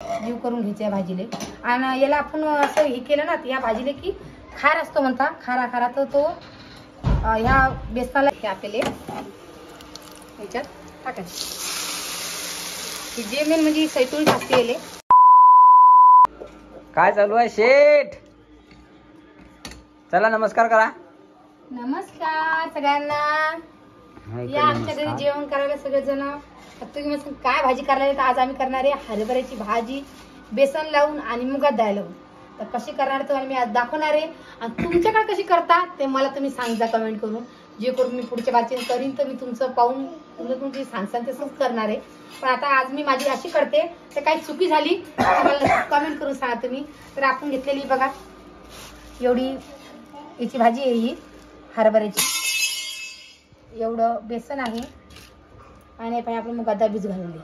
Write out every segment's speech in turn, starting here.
जीव करून घ्यायचं या भाजीले. आणि याला आपण असं हे केलं ना या भाजीले की खार असतो म्हणता, खारा खारा. तर तो ह्या बेसनाला आपल्याला ह्याच्यात टाकायचं. जे मेन म्हणजे सैतून टाकते येले. काय चालू आहे शेठ? चला नमस्कार करा. नमस्कार सगळ्यांना. या आमच्या घरी जेवण करायला सगळेजण. तुम्ही मग काय भाजी करायला? तर आज आम्ही करणार आहे हरभऱ्याची भाजी बेसन लावून आणि मुगात डाळ लावून. तर कशी करणार तर मी आज दाखवणार आहे. आणि तुमच्याकडे कशी करता ते मला तुम्ही सांगा कमेंट करून. जे करून मी पुढच्या बारचे करीन तर मी तुमचं पाहून तुमची सांगसान तसंच करणार आहे. पण आता आज मी माझी अशी करते तर काही चुकी झाली तर मला कमेंट करून सांगा तुम्ही. तर आपण घेतलेली बघा एवढी याची भाजी आहे ही हरभऱ्याची. एवढं बेसन आहे आणि पण आपण मुगात डाळ भिजू घालून दे.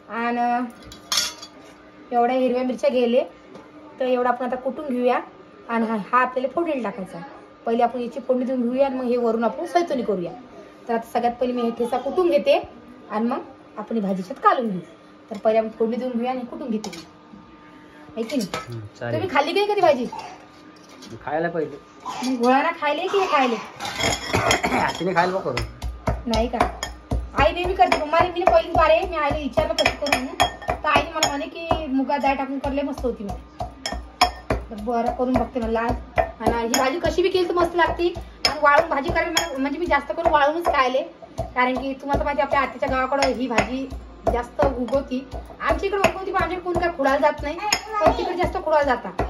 आणि एवढ्या हिरव्या मिरच्या गेले तर एवढं आपण आता कुटून घेऊया. आणि हा आपल्याला फोडणीला टाकायचा. पहिले आपण याची फोडणी देऊन घेऊया आणि मग हे वरून आपण सैतोनी करूया. तर आता सगळ्यात पहिले मी हे ठेचा कुटून घेते आणि मग आपण भाजीच्यात काढून घेऊ. तर पहिले आपण फोडणी देऊन घेऊया आणि कुटून घेते आहे की नाही. तुम्ही खाल्ली काही कधी भाजी? खायला पहिले गोळाना खायले की खायले हातीने खायला करू नाही का? आई नेहमी करते. मला मी पहिली बार आहे मी आईला विचारलं कसं करू म्हणून. तर आईने मला म्हणे की मुगात डाळ टाकून करले मस्त होती. मग बरं करून बघते म्हणलं आज. आणि ही भाजी कशी बी केली तर मस्त लागते. आणि वाळून भाजी करायला म्हणजे मी जास्त करून वाळूनच खायले. कारण की तुम्हाला माहिती आपल्या आत्याच्या गावाकडे ही भाजी जास्त उगवती. आमच्या इकडे उगवती पण आमच्या कोण काय खुडायला जात नाही. पण तिकडे जास्त खुडायला जातात.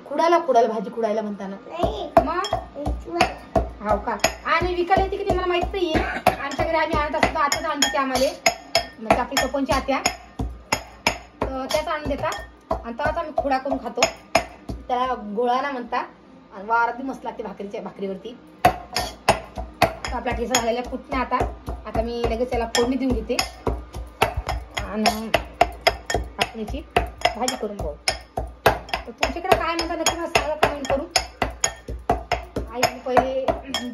खुडायला भाजी खुडायला म्हणताना मग हो का. आणि विकायला येते की ते मला माहित नाहीये. आमच्या घरी आम्ही आणत असतो. आताच आणते आम्हाला म्हणजे आपली कपनची आत्या तर त्याच आणून देतात. आणि तेव्हाच आम्ही खुडा करून खातो. त्याला गोळाना म्हणतात. आणि वारात मस्त लागते भाकरीवरती. आपला ठेचा झालेला कुठने आता मी लगेच त्याला फोडणी देऊन घेते. आणि आपण याची भाजी करून बघू. तर तुमच्याकडे काय म्हणतात नक्की मला सांगा कमेंट करून. आई पहिले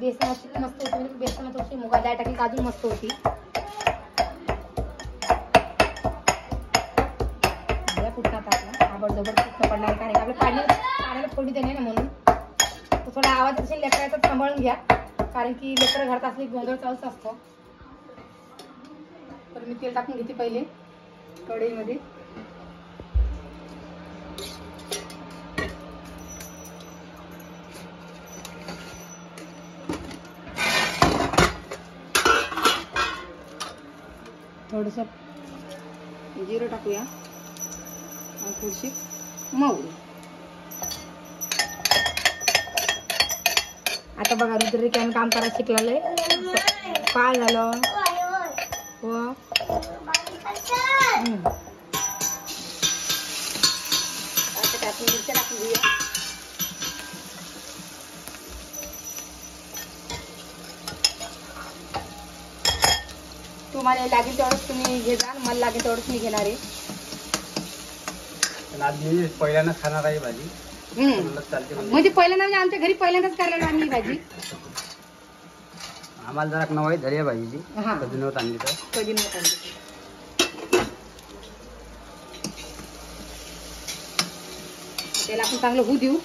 बेसनाची मस्त होती म्हणजे बेसनात थोडीशी मुगात डाळ टाकली अजून मस्त होती. कुठं आपला आबडजोबड कुठं पडणार कारण आपलं पाण्याला फोडणी देणे ना म्हणून. तर थोडा आवाज असेल लेकराचा सांभाळून घ्या. कारण की लेकरं घरात असले गोंधळ चालूच असतो. तर मी तेल टाकून घेते पहिले कढईमध्ये. थोडंसं जिरं टाकूया आणि थोडीशी मोहरी. आता बघा रुद्र की आम्ही काम करायला शिकलेलं आहे. काय झालं हो आता त्यातून मिरच्या टाकून घेऊया. तुम्हाला लागेल तेवढंच तुम्ही घे जा. मला लागेल तेवढंच मी घेणार आहे. पहिल्यांदा खाणार आहे भाजी म्हणजे पहिल्यांदा म्हणजे आमच्या घरी पहिल्यांदाच करायला आम्ही ही भाजी. आम्हाला जरा नवाई झाली आहे भाजीची. कधी नव्हतं आणली तर कधी नव्हतं आणली. त्याला आपण चांगलं होऊ देऊ.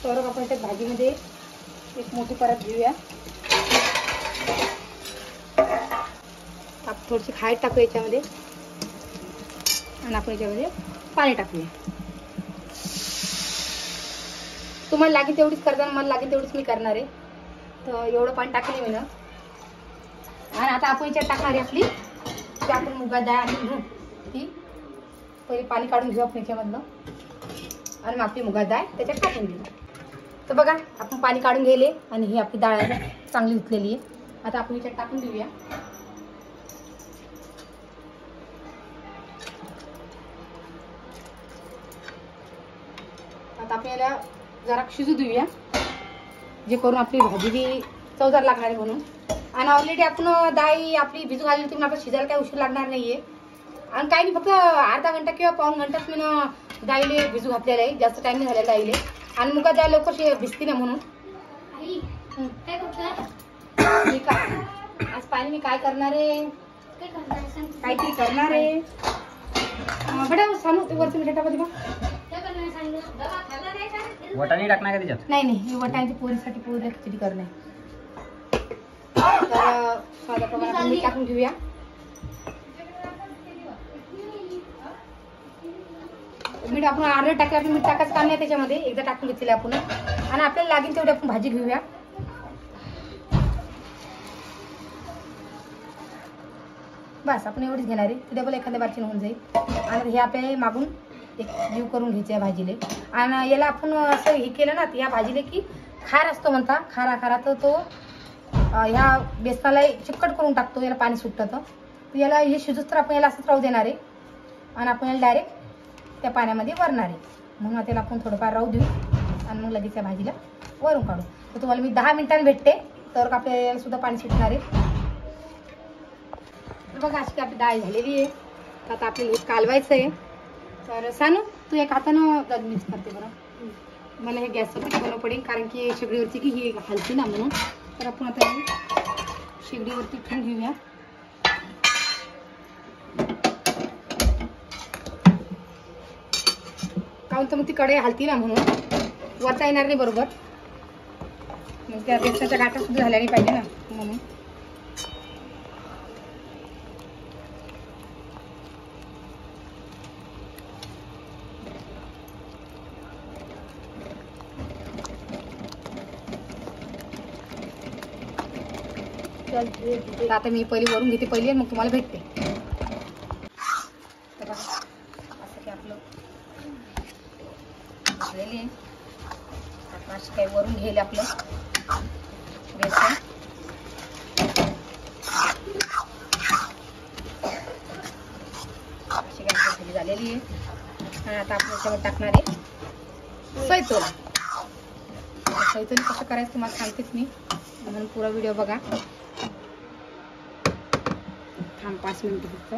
तर आपण त्या भाजीमध्ये एक मोठी परत घेऊया. आपण थोडीशी हळद टाकू याच्यामध्ये आणि आपण याच्यामध्ये पाणी टाकूया. तुम्हाला लागेल तेवढीच करताना मला लागेल तेवढीच मी करणार आहे. तर एवढं पाणी टाकले मी ना. आणि आता आपण याच्यात टाकणार आहे आपली ती आपण मुगात डाळ आणि ती पहिले पाणी काढून घेऊ आपण याच्यामधनं. आणि मग आपली मुगात डाळ त्याच्यात टाकून घेऊ. तर बघा आपण पाणी काढून गेले आणि ही आपली डाळ चांगली धुतलेली आहे. आता आपण याच्यात टाकून देऊया. आता आपल्याला जरा शिजू देऊया जे करून आपली भाजी बी चवदार लागणार आहे म्हणून. आणि ऑलरेडी आपण डाळ आपली भिजू घालली होती म्हणून आपल्याला शिजायला काही उशीर लागणार नाहीये. आणि काही नाही फक्त अर्धा घंटा किंवा पाऊण घंटाच मी डाळीले भिजू घातलेलं आहे. जास्त टाइम नाही झालेला डाळीले. आणि मुगात डाळ लवकर भिजते ना म्हणून. आज पाणी मी काय करणार आहे काहीतरी करणार आहे. बडा सांगू ते वरती मिठाटा बघ. वटाणे टाकणार का त्याच्यात? नाही नाही, ही वटाण्याची पोळीसाठी पोळीला खिचडी करणे. तर साधा प्रमाणात आपण मीठ टाकून घेऊया. मीठ आपण अर्ध टाकलं, मीठ टाकायचं काम नाही त्याच्यामध्ये, एकदा टाकून घेतले आपण. आणि आपल्याला लागेल तेवढी आपण भाजी घेऊया. बस आपण एवढीच घेणार आहे, ती डबल एखाद्या बारचीन होऊन जाईल. आणि हे आपल्याला मागून एक जीव करून घ्यायचं आहे भाजीले. आणि याला आपण असं हे केलं ना, ह्या भाजीले की खार असतो म्हणता, खारा खारा, तर तो ह्या बेसनाला चिकट करून टाकतो, याला पाणी सुटतं. तर याला हे शिजूच तर आपण याला असंच राहू देणार आहे. आणि आपण याला डायरेक्ट त्या पाण्यामध्ये वरणार आहे. म्हणून त्याला आपण थोडंफार राहू देऊ आणि मग लगेच त्या भाजीला वरून काढू. तर तुम्हाला मी 10 मिनिटांनी भेटते, तर आपल्याला याला सुद्धा पाणी सुटणार आहे. बघा अशी आपली डाळ झालेली आहे. तर आता आपल्याला हे कालवायचं आहे. तर सानू तू एक हातानं मिक्स करते बरं, मला हे गॅसवर ठेवणं पडेल, कारण की शेगडीवरती की ही हलती ना म्हणून. तर आपण आता हे शेगडीवरती ठेवून घेऊया. काहून तर मग ती कढई हलती ना म्हणून वरता येणार नाही बरोबर, मग त्या बेसनाच्या गाठा सुद्धा झाल्या नाही पाहिजे ना म्हणून. आता मी पहिली वरून घेते पहिली, मग तुम्हाला भेटते. तर बघा असं की आपलं झालेली आहे. आता अशी काही वरून घेईल आपलं बेसन. अशी काही भाजी झालेली आहे. आणि आता आपण याच्यावर टाकणार आहे सैतोल. सैतोली कसं करायचं तुम्हाला सांगतेच मी, म्हणून पुरा व्हिडिओ बघा. 5 मिनिटं फक्त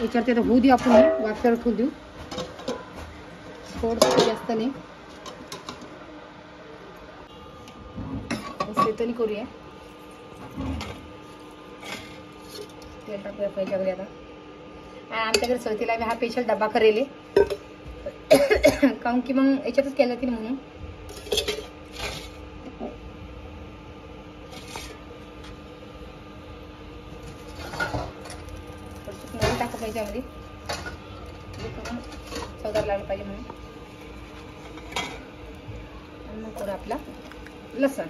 याच्यावरती आता होऊ देऊ, आपण वाफेवर ठेवू देऊ, थोडंसं जास्त नाही. सैतोली करूया. तेल टाकूया पहिल्याकडे आता. आणि आमच्याकडे सैतोलीला मी हा स्पेशल डबा करेल, काहून की मग याच्यातच केलं की म्हणून. टाकू पाहिजे चौदार लागलं पाहिजे म्हणून. आणि मग थोडं आपला लसण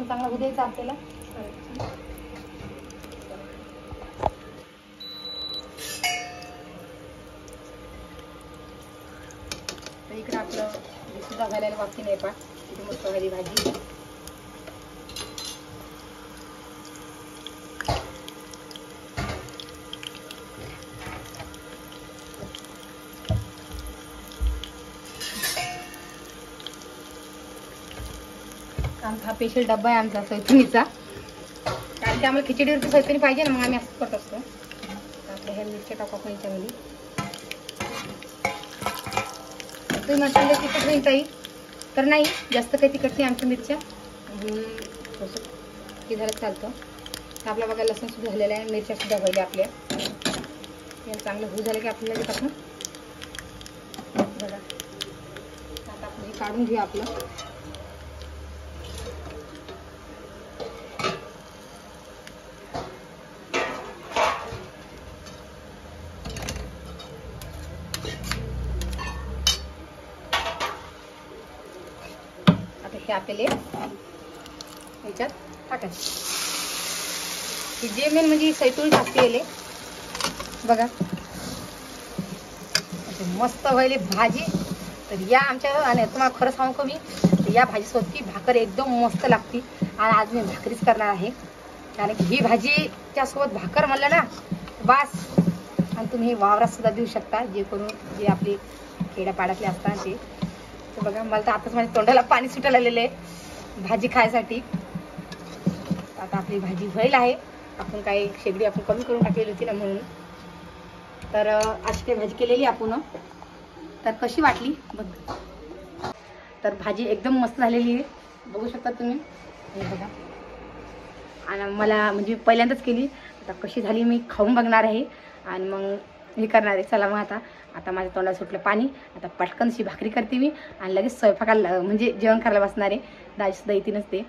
चांगला होऊ द्यायचा आपल्याला. तर इकडं आपलं सुद्धा घालायला बाकी नाही पा, इथे मस्त व्हायली भाजी. हा स्पेशल डब्बा आहे आमचा सैतुनीचा, कारण की आम्हाला खिचडीवरती सैतुनी पाहिजे ना, मग आम्ही असं करत असतो. आपल्या ह्या मिरच्या टाकू आपण याच्यामध्ये. तुम्ही मसाले तिखट होईल काही तर नाही, जास्त काही तिखट नाही आमच्या मिरच्या, थोडंसं हे झालं चालतं. तर आपला बघा लसूण सुद्धा झालेला आहे, मिरच्या सुद्धा व्हायला आपल्या. हे चांगलं होऊ झालं की आपल्याला ते टाकून बघा. आता आपण हे काढून घेऊ आपलं. हे आपल्याला याच्यात टाकायचं. ही जे मेन म्हणजे सैतून टाकते बघा, मस्त व्हायली भाजी. तर या आमच्या, आणि तुम्हाला खरं सांगू का मी, या भाजीसोबत की भाकर एकदम मस्त लागते. आणि आज मी भाकरीच करणार आहे, कारण की ही भाजीच्या सोबत भाकर म्हणलं ना बास. आणि तुम्ही वावरात सुद्धा देऊ शकता, जे करून जे आपले खेड्यापाड्यातले असतात ते. तर बघा मला तर आताच माझ्या तोंडाला पाणी सुटायला आलेलं आहे भाजी खायसाठी. आता आपली भाजी व्हायला आहे. आपण काही शेगडी आपण कमी करून टाकलेली होती ना म्हणून. तर अशी काही भाजी केलेली आपण. तर कशी वाटली बघ. तर भाजी एकदम मस्त झालेली आहे, बघू शकता तुम्ही. हे बघा, आणि मला म्हणजे पहिल्यांदाच केली. आता कशी झाली मी खाऊन बघणार आहे, आणि मग हे करणार आहे. चला मग आता माझ्या तोंडात सुटलं पाणी. आता पटकनशी भाकरी करते मी आणि लगेच स्वयंपाकाला म्हणजे जेवण करायला बसणार आहे. दाजीसुद्धा येते नसते.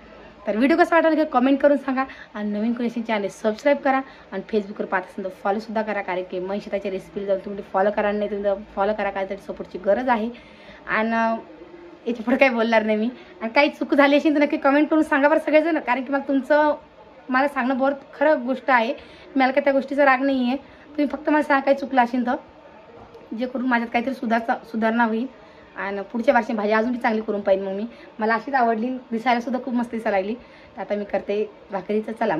तर व्हिडिओ कसा वाटला कमेंट करून सांगा आणि नवीन कोणी असेल चॅनल सबस्क्राईब करा आणि फेसबुकवर पाहत असेल तर फॉलोसुद्धा करा. कारण की मनीषाताईच्या रेसिपीला जाऊन तुम्ही फॉलो करा, नाही तुम्ही फॉलो करा. काय तरी सपोर्टची गरज आहे. आणि याच्या पुढे काही बोलणार नाही मी. आणि काही चूक झाली असेल तर नक्की कमेंट करून सांगा बरं सगळेजण. कारण की मला सांगणं बहुत खरं गोष्ट आहे. मला काही त्या गोष्टीचा राग नाही आहे. तुम्ही फक्त मला सांगा काही चुकलं असेल तर, जे करून माझ्यात काहीतरी सुधारणा होईल. आणि पुढच्या वर्षी भाजी अजून बी चांगली करून पाहिजे. मग मला अशीच आवडली, दिसायला सुद्धा खूप मस्त दिसायला लागली. तर आता मी करते भाकरीचं. चला